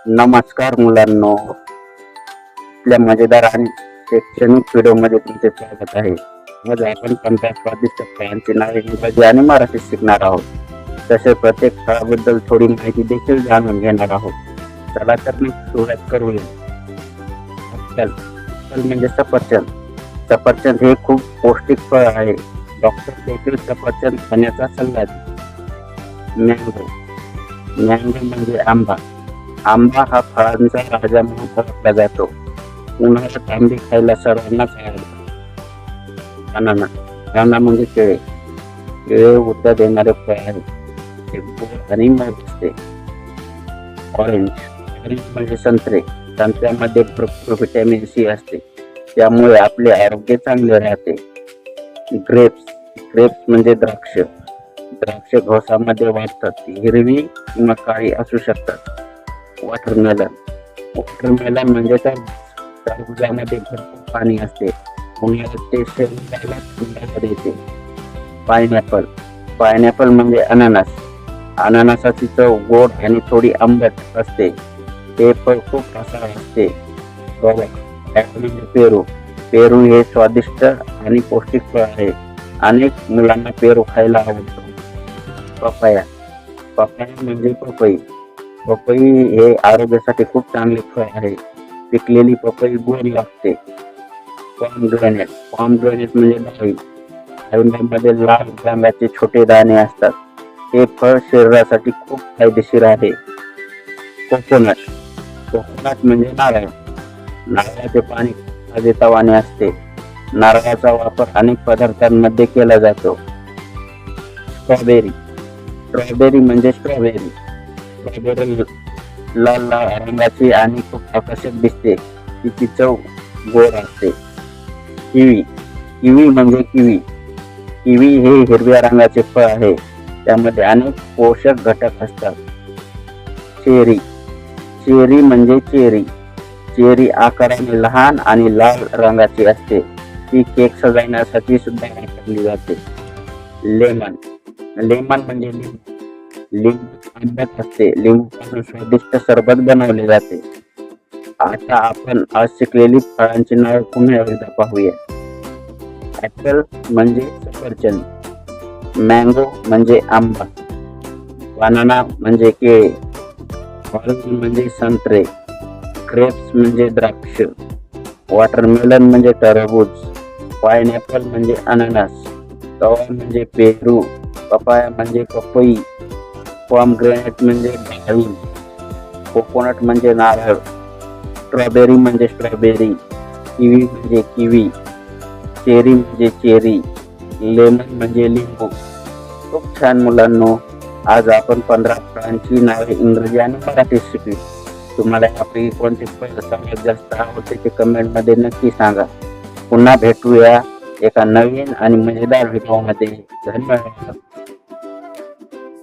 नमस्कार मुलांनो, आपल्या मजेदार आणि शैक्षणिक व्हिडिओमध्ये तुमचे स्वागत आहे. आज आपण 15 स्वादिष्ट फळांची नावे इंग्रजी आणि मराठीत शिकणार आहोत. तसेच प्रत्येक फळाबद्दल थोडी माहिती देखील जाणून घेणार आहोत. चला तर मग सुरुवात करूया. ॲपल म्हणजे सफरचंद. सफरचंद हे खूप पौष्टिक फळ आहे. डॉक्टर देखील सफरचंद खाण्याचा सल्ला देतात. मँगो म्हणजे आंबा. आंबा हा फळांचा राजा म्हणून ओळखला जातो. उन्हाळ्यात आंबे खायला सर्वांनाच आवडतात. अननस म्हणजे केळे. केळे ऊर्जा देणारे फळ आहे. ते गोड आणि मऊ असते. ऑरेंज म्हणजे संत्रे. संत्र्यामध्ये भरपूर व्हिटॅमिन सी असते, त्यामुळे आपले आरोग्य चांगले राहते. ग्रेप्स म्हणजे द्राक्ष. द्राक्ष घोसामध्ये वाढतात. हिरवी किंवा काळी असू शकतात. वॉटरमेलन म्हणजे टरबुजामध्ये भरपूर पाणी असते. उन्हाळ्यात ते शरीराला थंडावा देते. पायनॅपल म्हणजे अननस. अननसाची चव गोड आणि थोडी आंबट असते. ते फळ खूप रसाळ असते. पेरू हे स्वादिष्ट आणि पौष्टिक फळ आहे. अनेक मुलांना पेरू खायला आवडतो. पपया म्हणजे पपई. पपई हे आरोग्यासाठी खूप चांगले फळ आहे. पिकलेली पपई गोड लागते. पॉमग्रेनेट म्हणजे डाळी. डाळिंबामध्ये लाल रंगाचे छोटे दाणे असतात. हे फळ शरीरासाठी खूप फायदेशीर आहे. कोकोनट म्हणजे नारळ. नारळाचे पाणी ताजेतवाने असते. नारळाचा वापर अनेक पदार्थांमध्ये केला जातो. स्ट्रॉबेरी म्हणजे स्ट्रॉबेरी लाल रंगाची आणि खूप आकर्षक दिसते. तिची चव गोड असते. किवी म्हणजे किवी हे हिरव्या रंगाचे फळ आहे. त्यामध्ये अनेक पोषक घटक असतात. चेरी म्हणजे चेरी आकाराने लहान आणि लाल रंगाची असते. ती केक सजवण्यासाठी सुद्धा वापरली जाते. लेमन म्हणजे लिंबू आंबट असते. लिंबूपासून स्वादिष्ट सरबत बनवले जाते. आता आपण आज शिकलेली फळांची नावे पुन्हा एकदा पाहूया. ॲपल म्हणजे सफरचंद. मँगो म्हणजे आंबा. बनाना म्हणजे केळे. ऑरेंज म्हणजे संत्रे. ग्रेप्स म्हणजे द्राक्ष. वॉटरमेलन म्हणजे टरबूज. पायनॅपल म्हणजे अननस. कवा म्हणजे पेरू. पपाया म्हणजे पपई. पॉमग्रेनेट म्हणजे डाळिंब. कोकोनट म्हणजे नारळ. स्ट्रॉबेरी म्हणजे स्ट्रॉबेरी. किवी म्हणजे किवी. चेरी म्हणजे चेरी. लेमन म्हणजे लिंबू. खूप छान मुलांनो, आज आपण 15 फळांची नावे इंग्रजी आणि मराठीत शिकली. तुम्हाला यापैकी कोणते फळ सगळ्यात जास्त आवडते ते कमेंटमध्ये नक्की सांगा. पुन्हा भेटूया एका नवीन आणि मजेदार व्हिडिओमध्ये. धन्यवाद.